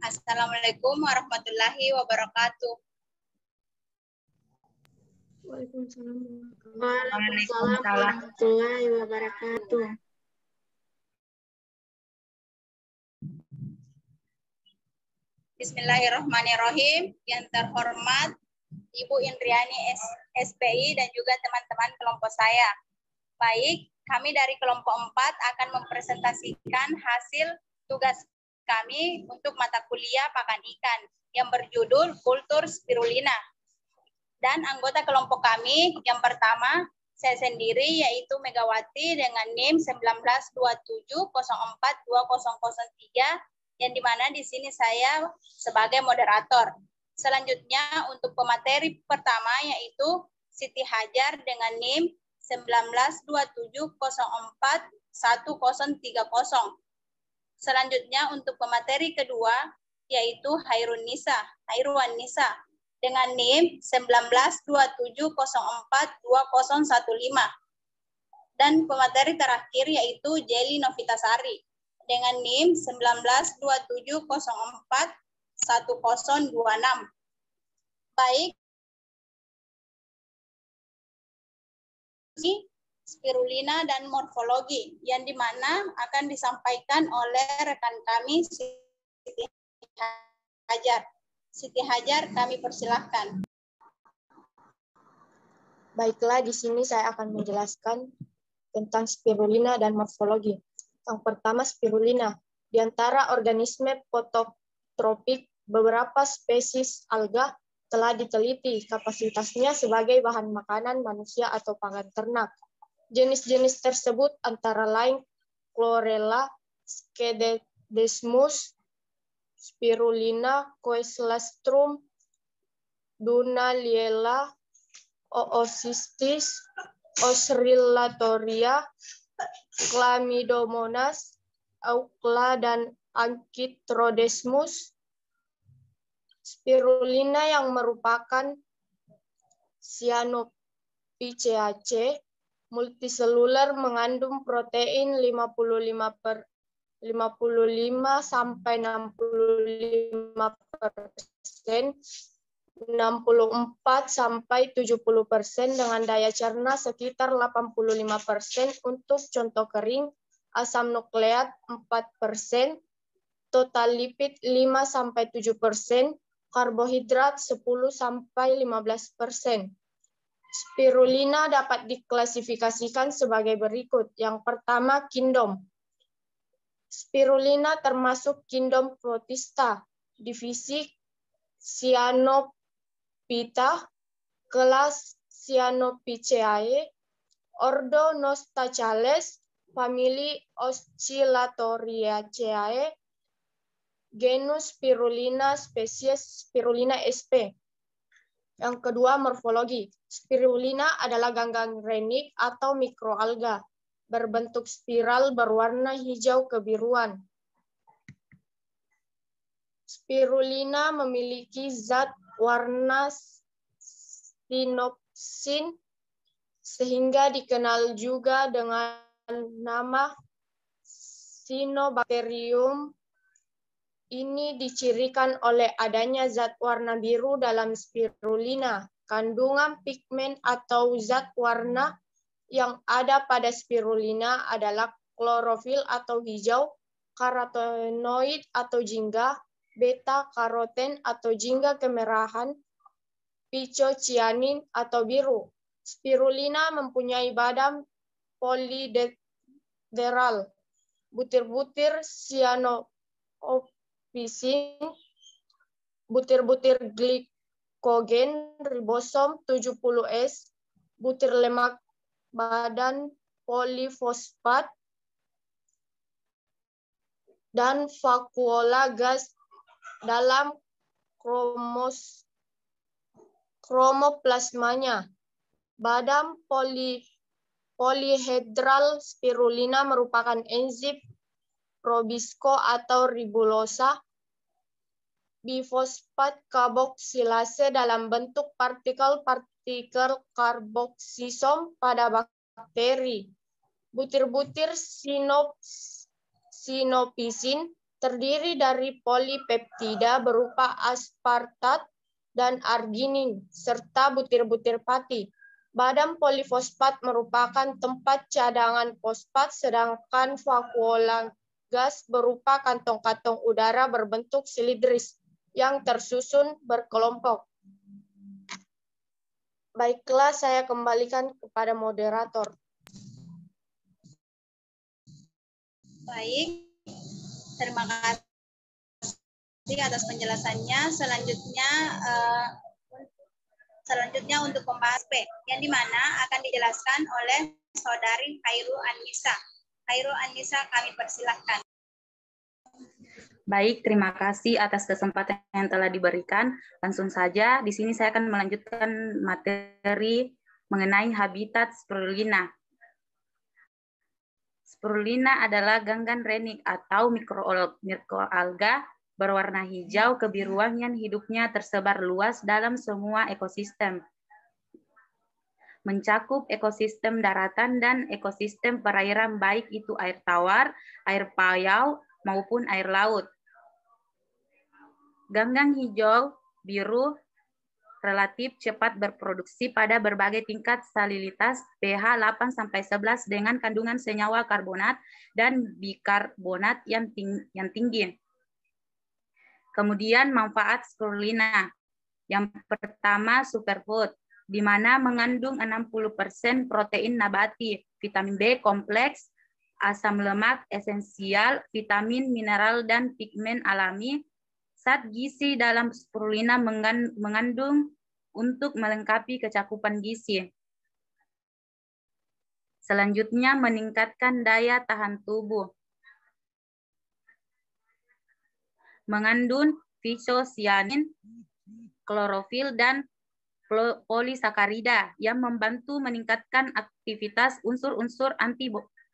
Assalamualaikum warahmatullahi wabarakatuh. Waalaikumsalam warahmatullahi wabarakatuh. Bismillahirrahmanirrahim. Yang terhormat Ibu Indriani SPI dan juga teman-teman kelompok saya. Baik, kami dari kelompok 4 akan mempresentasikan hasil tugas kami untuk mata kuliah pakan ikan yang berjudul Kultur Spirulina. Dan anggota kelompok kami yang pertama, saya sendiri yaitu Megawati dengan NIM 1927042003 yang dimana di sini saya sebagai moderator. Selanjutnya untuk pemateri pertama yaitu Siti Hajar dengan NIM 1927041030. Selanjutnya untuk pemateri kedua yaitu Hairwan Nisa dengan NIM 1927042015. Dan pemateri terakhir yaitu Jeli Novitasari dengan NIM 1927041026. Baik, spirulina dan morfologi yang dimana akan disampaikan oleh rekan kami Siti Hajar. Siti Hajar, kami persilahkan. Baiklah, di sini saya akan menjelaskan tentang spirulina dan morfologi. Yang pertama, spirulina. Di antara organisme fototropik, beberapa spesies alga telah diteliti kapasitasnya sebagai bahan makanan manusia atau pakan ternak. Jenis-jenis tersebut antara lain Chlorella, Skedesmus, Spirulina, Coelastrum, Dunaliella, Oocystis, Oscillatoria, Chlamydomonas, Eucla, dan Anchitrodesmus. Spirulina yang merupakan Cyanophyceaceae multiseluler mengandung protein 55 sampai 65%, 64 sampai 70% dengan daya cerna sekitar 85% untuk contoh kering, asam nukleat 4%, total lipid 5 sampai 7%, karbohidrat 10 sampai 15%. Spirulina dapat diklasifikasikan sebagai berikut. Yang pertama, kingdom. Spirulina termasuk kingdom Protista, divisi Cyanophyta, kelas Cyanophyceae, ordo Nostachales, famili Oscillatoriaceae, genus Spirulina, spesies Spirulina sp. Yang kedua, morfologi. Spirulina adalah gangrenik atau mikroalga, berbentuk spiral berwarna hijau kebiruan. Spirulina memiliki zat warna sinopsin, sehingga dikenal juga dengan nama Cyanobacterium. Ini dicirikan oleh adanya zat warna biru dalam spirulina. Kandungan pigmen atau zat warna yang ada pada spirulina adalah klorofil atau hijau, karotenoid atau jingga, beta karoten atau jingga kemerahan, phycocyanin atau biru. Spirulina mempunyai badan poliederal, butir-butir cyanophysin, butir-butir glikogen, ribosom 70S, butir lemak badan polifosfat, dan vakuola gas dalam kromoplasmanya. Badan polihedral spirulina merupakan enzim probisco atau ribulosa bifosfat karboksilase dalam bentuk partikel-partikel karboksisom pada bakteri. Butir-butir sinopsin terdiri dari polipeptida berupa aspartat dan arginin, serta butir-butir pati. Badan polifosfat merupakan tempat cadangan fosfat, sedangkan vakuola gas berupa kantong-kantong udara berbentuk silindris yang tersusun berkelompok. Baiklah, saya kembalikan kepada moderator. Baik, terima kasih atas penjelasannya. Selanjutnya untuk pembahas P, yang dimana akan dijelaskan oleh Saudari Khairul Annisa. Khairul Annisa, kami persilahkan. Baik, terima kasih atas kesempatan yang telah diberikan. Langsung saja, di sini saya akan melanjutkan materi mengenai habitat spirulina. Spirulina adalah ganggan renik atau mikroalga berwarna hijau kebiruan yang hidupnya tersebar luas dalam semua ekosistem. Mencakup ekosistem daratan dan ekosistem perairan baik itu air tawar, air payau, maupun air laut. Ganggang hijau biru relatif cepat berproduksi pada berbagai tingkat salinitas pH 8-11 dengan kandungan senyawa karbonat dan bikarbonat yang tinggi. Kemudian manfaat spirulina. Yang pertama superfood, di mana mengandung 60% protein nabati, vitamin B kompleks, asam lemak esensial, vitamin, mineral, dan pigmen alami. Zat gizi dalam spirulina mengandung untuk melengkapi kecakupan gizi. Selanjutnya, meningkatkan daya tahan tubuh. Mengandung fisosianin, klorofil, dan polisakarida yang membantu meningkatkan aktivitas unsur-unsur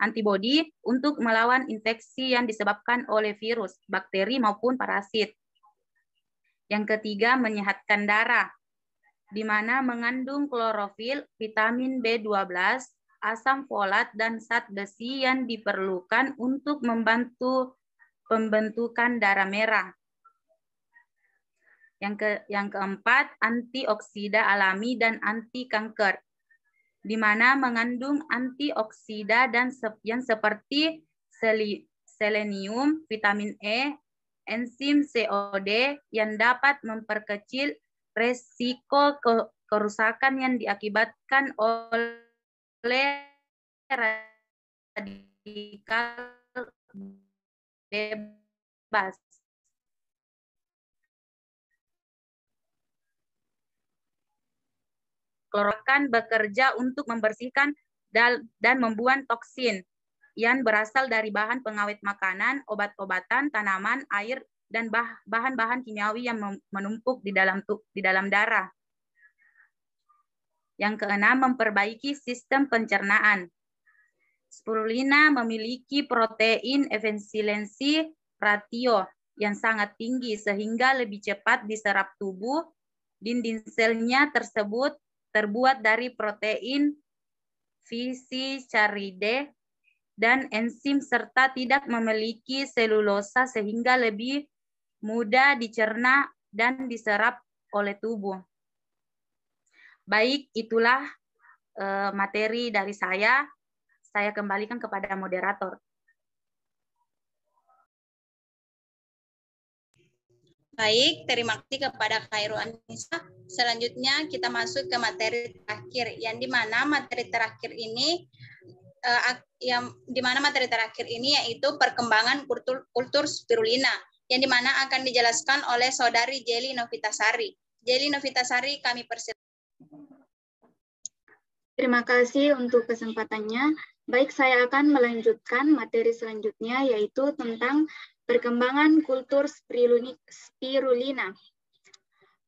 antibodi untuk melawan infeksi yang disebabkan oleh virus, bakteri, maupun parasit. Yang ketiga, menyehatkan darah, di mana mengandung klorofil, vitamin B12, asam folat, dan zat besi yang diperlukan untuk membantu pembentukan darah merah. Yang keempat, antioksida alami dan anti kanker, di mana mengandung antioksida yang seperti selenium, vitamin E, enzim COD yang dapat memperkecil resiko kerusakan yang diakibatkan oleh radikal bebas. Klorokan bekerja untuk membersihkan dan membuang toksin yang berasal dari bahan pengawet makanan, obat-obatan, tanaman, air, dan bahan-bahan kimiawi yang menumpuk di dalam darah. Yang keenam, memperbaiki sistem pencernaan. Spirulina memiliki protein efisiensi ratio yang sangat tinggi sehingga lebih cepat diserap tubuh. Dinding selnya tersebut terbuat dari protein fisicaridae dan enzim serta tidak memiliki selulosa sehingga lebih mudah dicerna dan diserap oleh tubuh. Baik, itulah materi dari saya. Saya kembalikan kepada moderator. Baik, terima kasih kepada Khairul Annisa. Selanjutnya kita masuk ke materi terakhir, yang dimana materi terakhir ini yaitu perkembangan kultur spirulina, yang dimana akan dijelaskan oleh Saudari Jeli Novitasari. Jeli Novitasari, kami persilakan. Terima kasih untuk kesempatannya. Baik, saya akan melanjutkan materi selanjutnya, yaitu tentang perkembangan kultur spirulina.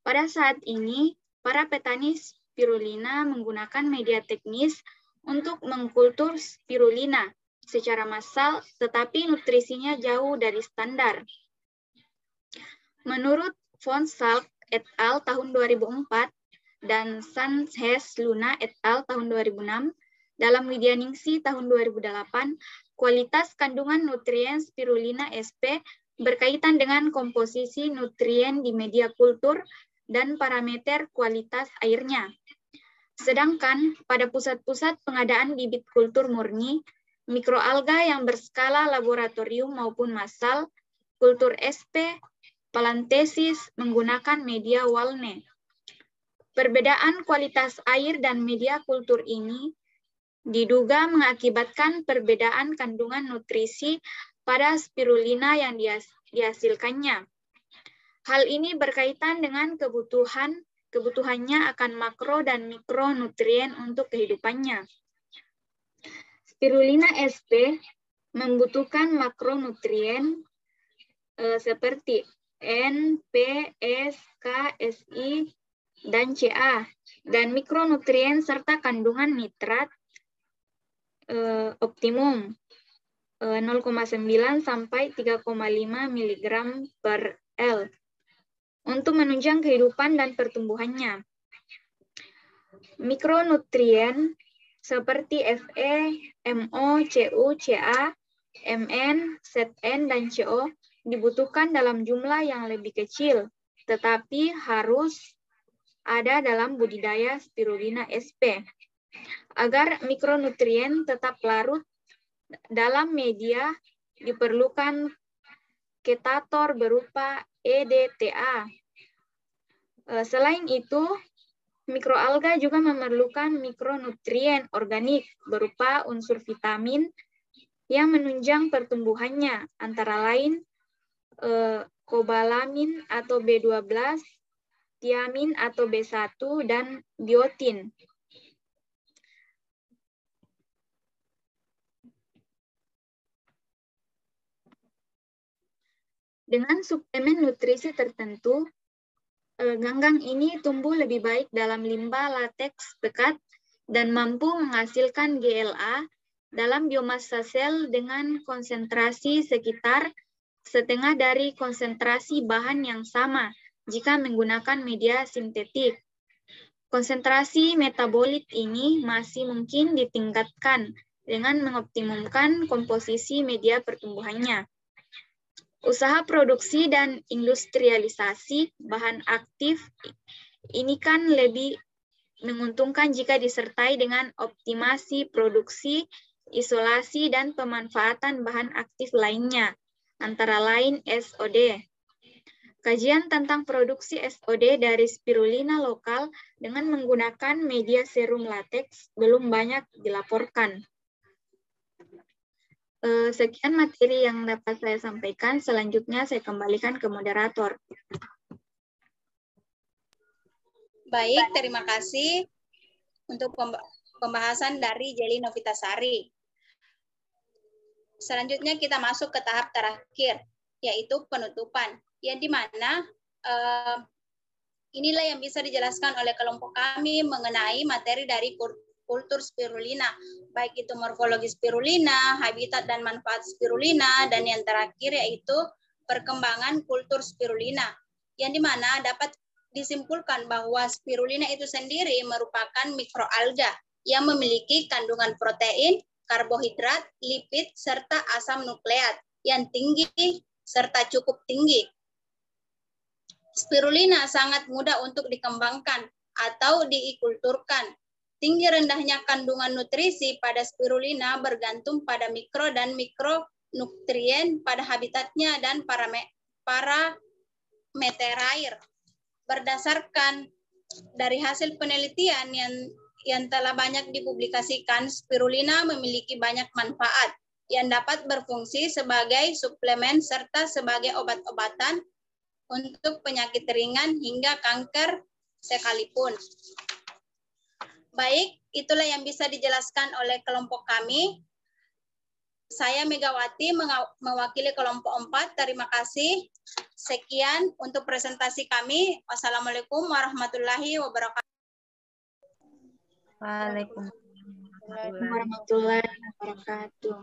Pada saat ini, para petani spirulina menggunakan media teknis untuk mengkultur spirulina secara massal, tetapi nutrisinya jauh dari standar. Menurut von Salk et al. Tahun 2004 dan Sanchez Luna et al. Tahun 2006, dalam Widyaningsih tahun 2008, kualitas kandungan nutrien spirulina SP berkaitan dengan komposisi nutrien di media kultur dan parameter kualitas airnya. Sedangkan pada pusat-pusat pengadaan bibit kultur murni, mikroalga yang berskala laboratorium maupun massal, kultur SP, palantesis menggunakan media Walne. Perbedaan kualitas air dan media kultur ini diduga mengakibatkan perbedaan kandungan nutrisi pada spirulina yang dihasilkannya. Hal ini berkaitan dengan kebutuhannya akan makro dan mikronutrien untuk kehidupannya. Spirulina SP membutuhkan makronutrien seperti N, P, S, K, Si, dan Ca, dan mikronutrien serta kandungan nitrat optimum 0,9 sampai 3,5 mg per L untuk menunjang kehidupan dan pertumbuhannya. Mikronutrien seperti Fe, Mo, Cu, Ca, Mn, Zn, dan Co dibutuhkan dalam jumlah yang lebih kecil, tetapi harus ada dalam budidaya spirulina SP. Agar mikronutrien tetap larut dalam media, diperlukan ketator berupa EDTA. Selain itu, mikroalga juga memerlukan mikronutrien organik berupa unsur vitamin yang menunjang pertumbuhannya, antara lain kobalamin atau B12, tiamin atau B1, dan biotin. Dengan suplemen nutrisi tertentu, ganggang ini tumbuh lebih baik dalam limbah lateks pekat dan mampu menghasilkan GLA dalam biomassa sel dengan konsentrasi sekitar setengah dari konsentrasi bahan yang sama jika menggunakan media sintetik. Konsentrasi metabolit ini masih mungkin ditingkatkan dengan mengoptimumkan komposisi media pertumbuhannya. Usaha produksi dan industrialisasi bahan aktif ini kan lebih menguntungkan jika disertai dengan optimasi produksi, isolasi, dan pemanfaatan bahan aktif lainnya, antara lain SOD. Kajian tentang produksi SOD dari spirulina lokal dengan menggunakan media serum lateks belum banyak dilaporkan. Sekian materi yang dapat saya sampaikan. Selanjutnya saya kembalikan ke moderator. Baik, terima kasih untuk pembahasan dari Jeli Novitasari. Selanjutnya kita masuk ke tahap terakhir, yaitu penutupan. Yang di mana inilah yang bisa dijelaskan oleh kelompok kami mengenai materi dari kultur spirulina, baik itu morfologi spirulina, habitat dan manfaat spirulina, dan yang terakhir yaitu perkembangan kultur spirulina, yang dimana dapat disimpulkan bahwa spirulina itu sendiri merupakan mikroalga yang memiliki kandungan protein, karbohidrat, lipid, serta asam nukleat yang tinggi serta cukup tinggi. Spirulina sangat mudah untuk dikembangkan atau dikulturkan. Tinggi rendahnya kandungan nutrisi pada spirulina bergantung pada mikro dan mikronutrien pada habitatnya dan parameter air. Berdasarkan dari hasil penelitian yang telah banyak dipublikasikan, spirulina memiliki banyak manfaat yang dapat berfungsi sebagai suplemen serta sebagai obat-obatan untuk penyakit ringan hingga kanker sekalipun. Baik, itulah yang bisa dijelaskan oleh kelompok kami. Saya Megawati mewakili kelompok 4. Terima kasih. Sekian untuk presentasi kami. Wassalamualaikum warahmatullahi wabarakatuh. Waalaikumsalam warahmatullahi wabarakatuh.